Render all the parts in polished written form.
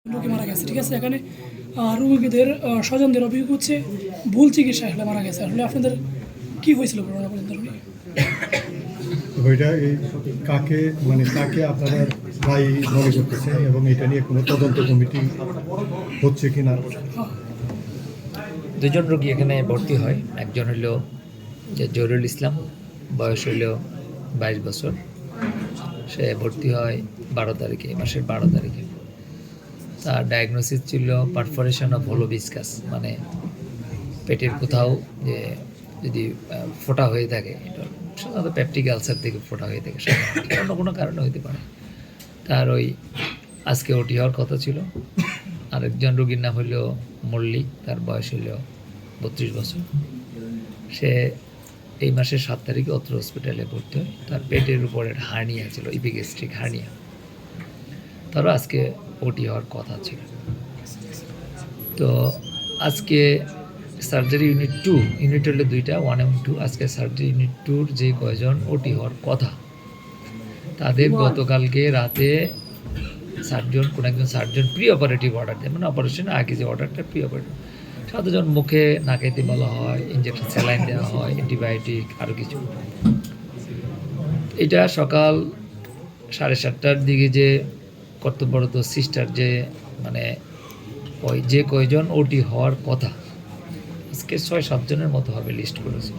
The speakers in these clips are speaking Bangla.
রোগী মারা গেছে, ঠিক আছে। এখানে রোগীদের স্বজনদের অভিযোগ হচ্ছে ভুল চিকিৎসা আসলে মারা গেছে। আসলে আপনাদের কি হয়েছিল ঘটনা পর্যন্ত? ওইটা এই কাকে কাকে আপনারা দায়ী মনে করতেছেন এবং এটা নিয়ে কোনো তদন্ত কমিটি হচ্ছে কি না? দুজন রোগী এখানে ভর্তি হয়। একজন হইল যে জহিরুল ইসলাম, বয়স হইল 22 বছর। সে ভর্তি হয় 12 তারিখে, মাসের 12 তারিখে। তার ডায়াগনোসিস ছিল পারফোরেশন অফ হোলোভিসকাস, মানে পেটের কোথাও যে যদি ফোঁটা হয়ে থাকে, এটা সাধারণত পেপটিক আলসার থেকে ফোঁটা হয়ে থাকে, অন্য কোনো কারণে হতে পারে। তার ওই আজকে ওটি হওয়ার কথা ছিল। আরেকজন রোগীর নাম হইল মল্লিক, তার বয়স হইল 32 বছর। সে এই মাসের 7 তারিখে অত্র হসপিটালে ভর্তি হয়। তার পেটের উপরের হার্নিয়া ছিল, ইপিগ্যাস্ট্রিক হার্নিয়া। তারও আজকে ওটি হওয়ার কথা ছিল। তো আজকে সার্জারি ইউনিট 2, ইউনিট হলে 2টা, 1 এবং 2। আজকে সার্জারি ইউনিট 2-র যে কয়জন ওটি হওয়ার কথা, তাদের গতকালকে রাতে সার্জন, কোনো একজন সার্জন প্রি অপারেটিভ অর্ডার দেয়, মানে অপারেশন আগে যে অর্ডারটা প্রি অপারেটিভ। সাধারণ মুখে নাকাইতে বলা হয়, ইঞ্জেকশন স্যালাইন দেওয়া হয়, অ্যান্টিবায়োটিক, আরও কিছু। এটা সকাল 7:30টার দিকে যে কর্তব্যরত সিস্টার যে মানে ওই যে কয়জন ওটি হওয়ার কথা, আজকে 6-7 জনের মতো হবে লিস্ট করেছিল।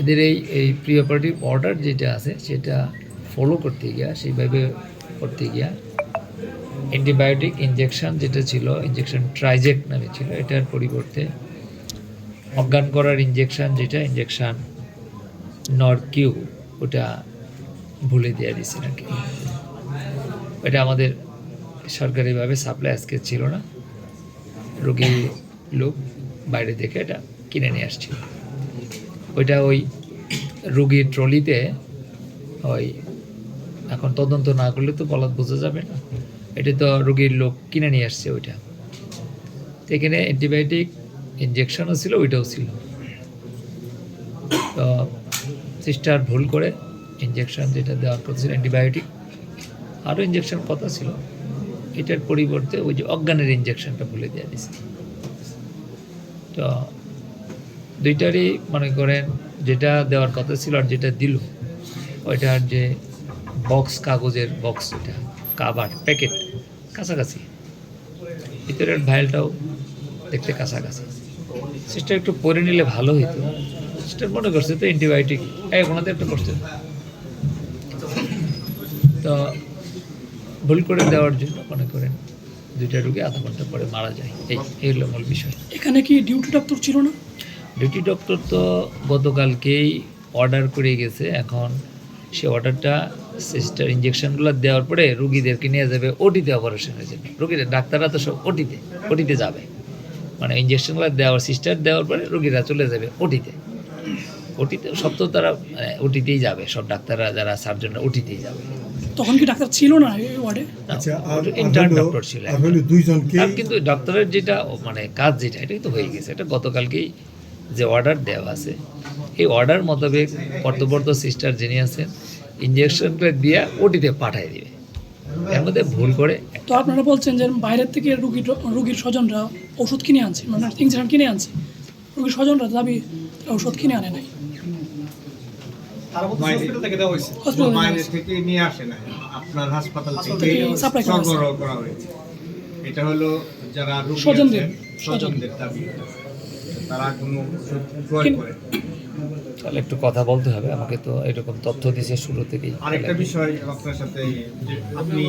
এদের এই প্রি অপারেটিভ অর্ডার যেটা আছে সেটা ফলো করতে গিয়া, সেইভাবে করতে গিয়া অ্যান্টিবায়োটিক ইঞ্জেকশন যেটা ছিল, ইঞ্জেকশন ট্রাইজেক্ট নামে ছিল, এটার পরিবর্তে অজ্ঞান করার ইঞ্জেকশন যেটা, ইঞ্জেকশন নরকিউ, ওটা ভুলে দেওয়া দিয়েছে নাকি। এটা আমাদের সরকারিভাবে সাপ্লাই আজকে ছিল না, রোগী লোক বাইরে থেকে এটা কিনে নিয়ে আসছিল। ওইটা ওই রোগীর ট্রলিতে ওই এখন তদন্ত না করলে তো বলা বোঝা যাবে না, এটা তো রোগীর লোক কিনে নিয়ে আসছে ওইটা। এখানে অ্যান্টিবায়োটিক ইঞ্জেকশনও ছিল, ওইটাও ছিল। তো সিস্টার ভুল করে ইঞ্জেকশন যেটা দেওয়ার কথা ছিল অ্যান্টিবায়োটিক, আরও ইঞ্জেকশন কথা ছিল, এটার পরিবর্তে ওই যে অজ্ঞানের ইঞ্জেকশনটা ভুলে দেওয়া দিয়েছে। তো দুইটারই মনে করেন যেটা দেওয়ার কথা ছিল আর যেটা দিল, ওইটার যে বক্স, কাগজের বক্স, ওইটা কাভার প্যাকেট কাছাকাছি, ভিতরের ভাইলটাও দেখতে কাছাকাছি। সিস্টার একটু পরে নিলে ভালো হইতো। সিস্টার মনে করছে তো অ্যান্টিবায়োটিক ওনাদের একটা করছে, তো ভুল করে দেওয়ার জন্য মনে করেন দুইটা রোগী আধা ঘন্টা পরে মারা যায়। এই হলো মূল বিষয়। এখানে কি ডিউটি ডক্টর ছিল না? ডিউটি ডক্টর তো গতকালকেই অর্ডার করে গেছে। এখন সে অর্ডারটা সিস্টার ইঞ্জেকশনগুলো দেওয়ার পরে রুগীদেরকে নিয়ে যাবে ওটিতে অপারেশনের জন্য। রুগীরা, ডাক্তাররা তো সব ওটিতে যাবে, মানে ইঞ্জেকশনগুলো দেওয়ার সিস্টার দেওয়ার পরে রুগীরা চলে যাবে ওটিতে সব তো তারা ওটিতেই যাবে, সব ডাক্তাররা যারা সার্জনরা ওটিতেই যাবে। তখন কি ডাক্তার ছিল না এই ওয়ার্ডে? আচ্ছা, ইন্টার্ন ডক্টর ছিল, দুইজনকে। কিন্তু ডক্টরের যেটা মানে কাজ যেটা, এটাই তো হয়ে গেছে। এটা গতকালকেই যে অর্ডার দেওয়া আছে, এই অর্ডার মোতাবেক কর্তব্যরত সিস্টার যিনি আছেন ইঞ্জেকশনটা দিয়ে ওটিতে পাঠিয়ে দিবে। এর মধ্যে ভুল করে। তো আপনারা বলছেন যে বাইরের থেকে রুগীর স্বজনরা ওষুধ কিনে আনছে, মানে ইঞ্জেকশন কিনে আনছে, রুগীর স্বজনরা দাবি ওষুধ কিনে আনে নাই। বাইরে থেকে নিয়ে আসে না, আপনার হাসপাতাল থেকে সরবরাহ করা হয়েছে। এটা হলো যারা স্বজনদের দাবি, তারা কোনো ক্রয় করে। তাহলে একটু কথা বলতে হবে আমাকে, তো এরকম তথ্য দিয়েছে শুরু থেকেই। আরেকটা বিষয় আপনার সাথে, যে আপনি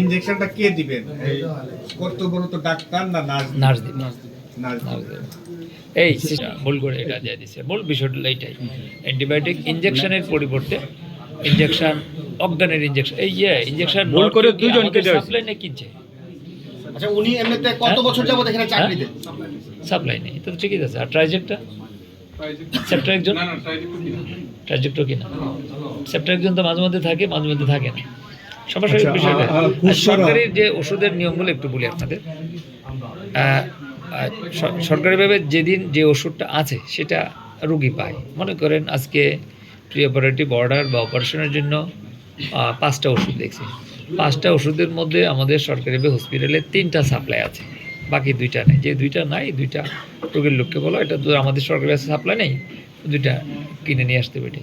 ইনজেকশনটা কে দিবেন, কর্তব্যরত ডাক্তার না নার্স দিবে? এই ভুল করে এটা দিয়ে দিচ্ছে। মূল বিষয়টা এইটাই, অ্যান্টিবায়োটিক ইঞ্জেকশনের পরিবর্তে ইঞ্জেকশন, অজ্ঞানের ইঞ্জেকশন, ইঞ্জেকশন ভুল করে দুইজনকে সাপ্লাইনে কিনছে। আচ্ছা, উনি এমনিতে কত বছর যাবত এখানে চাকরি দেন? সাপ্লাই নেই তো, ঠিকই আছে। আর ট্রাইজেক্টটা ট্রাইজেক্টও কিনা, সেপ্টারেকজন তো মাঝে মধ্যে থাকে, মাঝে মধ্যে থাকে না। সমস্যার বিষয়টা সরকারি যে ওষুধের নিয়মগুলো একটু বলি আপনাদের। সরকারিভাবে যেদিন যে ওষুধটা আছে সেটা রুগী পায়। মনে করেন আজকে প্রি অপারেটিভ অর্ডার বা অপারেশনের জন্য 5টা ওষুধ দেখছি, 5টা ওষুধের মধ্যে আমাদের সরকারি হসপিটালে 3টা সাপ্লাই আছে, বাকি 2টা নেই। যে 2টা নাই, 2টা রোগীর লোককে বলো এটা তো আমাদের সরকারি সাপ্লাই নেই, 2টা কিনে নিয়ে আসতে পারি।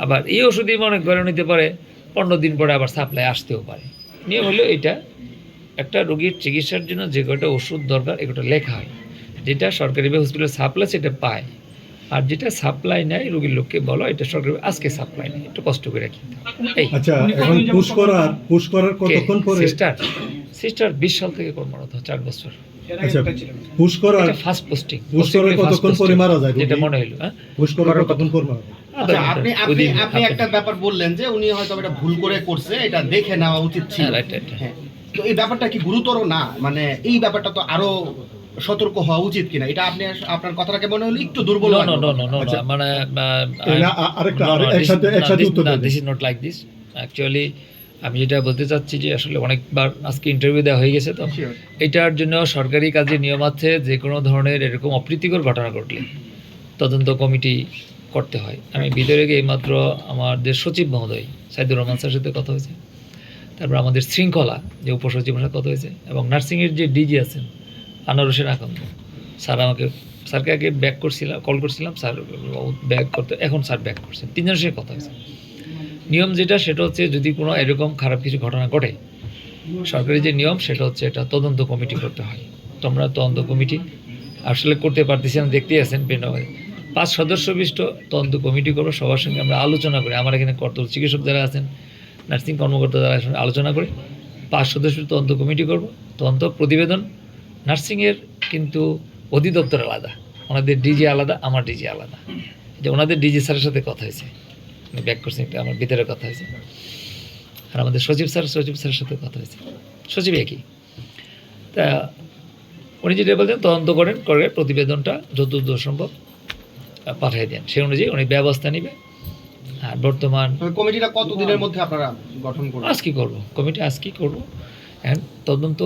আবার এই ওষুধই মনে করে নিতে পারে 15 দিন পরে আবার সাপ্লাই আসতেও পারে। নিয়ম হলো এটা, একটা রোগীর চিকিৎসার জন্য যে কটা ওষুধ দরকার এগুলো লেখা হয়, যেটা সরকারি হসপিটাল সাপ্লাই সেটা পায়, আর যেটা সাপ্লাই নেয় রোগীর লোককে বলো এটা সরকারি আজকে সাপ্লাই নেই, একটু কষ্ট করে কিনতে হবে। এই আচ্ছা, এখন পুশ করার কতক্ষণ পরে? সিস্টার 20 সাল থেকে কর্মরত, 4 বছর। আচ্ছা, পুশ করার এটা ফার্স্ট পোস্টিং। পুশ করার কতক্ষণ পরে মারা যায়? যেটা মনে হলো, হ্যাঁ, পুশ করার কতক্ষণ পরে মারা যায়? আচ্ছা, আপনি একটা ব্যাপার বললেন যে উনি হয়তো এটা ভুল করে করছে, এটা দেখে নেওয়া উচিত ছিল। রাইট। হ্যাঁ, তো এই ব্যাপারটা কি গুরুতর না? মানে এই ব্যাপারটা তো আরো সতর্ক হওয়া উচিত কিনা, এটা আপনি আপনার কথাটাকে মনে হলো একটু দুর্বল লাগলো। নো, আচ্ছা। মানে আরেকটা একসাথে উত্তর দেন। This is not like this. Actually আমি যেটা বলতে চাচ্ছি যে আসলে অনেকবার আজকে ইন্টারভিউ দেওয়া হয়ে গেছে, তো এটার জন্য সরকারি কাজে নিয়ম আছে, যে কোনো ধরনের এরকম অপ্রীতিকর ঘটনা ঘটলে তদন্ত কমিটি করতে হয়। আমি ভিতরে গিয়ে এইমাত্র আমাদের সচিব মহোদয় সাইদুর রহমান স্যারের সাথে কথা হয়েছে, তারপর আমাদের শৃঙ্খলা যে উপসচিবের সাথে কথা হয়েছে, এবং নার্সিংয়ের যে ডিজি আছেন আনোয়ার হোসেন আকন্দ স্যারকে আগে কল করছিলাম, স্যার ব্যাক করতে, এখন স্যার ব্যাক করছেন, 3 জনের সাথে কথা হয়েছে। নিয়ম যেটা সেটা হচ্ছে যদি কোনো এরকম খারাপ কিছু ঘটনা ঘটে, সরকারি যে নিয়ম সেটা হচ্ছে এটা তদন্ত কমিটি করতে হয়। তোমরা তদন্ত কমিটি আসলে করতে পারতেছি না, দেখতেই আছেন 5 সদস্য বিশিষ্ট তদন্ত কমিটি করবো, সবার সঙ্গে আমরা আলোচনা করি। আমার এখানে কর্তব্য চিকিৎসক যারা আছেন, নার্সিং কর্মকর্তা যারা আছেন, আলোচনা করে 5 সদস্য তদন্ত কমিটি করব। তদন্ত প্রতিবেদন নার্সিংয়ের কিন্তু অধিদপ্তর আলাদা, ওনাদের ডিজি আলাদা, আমার ডিজি আলাদা। যে ওনাদের ডিজি স্যারের সাথে কথা হয়েছে, আমি ব্যাক করছি, একটা আমার ভিতরে কথা হয়েছে, আর আমাদের সচিব স্যারের সাথে কথা হয়েছে, সচিব একই। তা উনি যেটা বলছেন তদন্ত করে প্রতিবেদনটা যতদূর সম্ভব পাঠিয়ে দেন, সেই অনুযায়ী উনি ব্যবস্থা নেবে। আর বর্তমান কমিটিটা কতদিনের মধ্যে আপনারা গঠন করবেন? আজকে করবো, কমিটি আজকেই করবো। এখন তদন্ত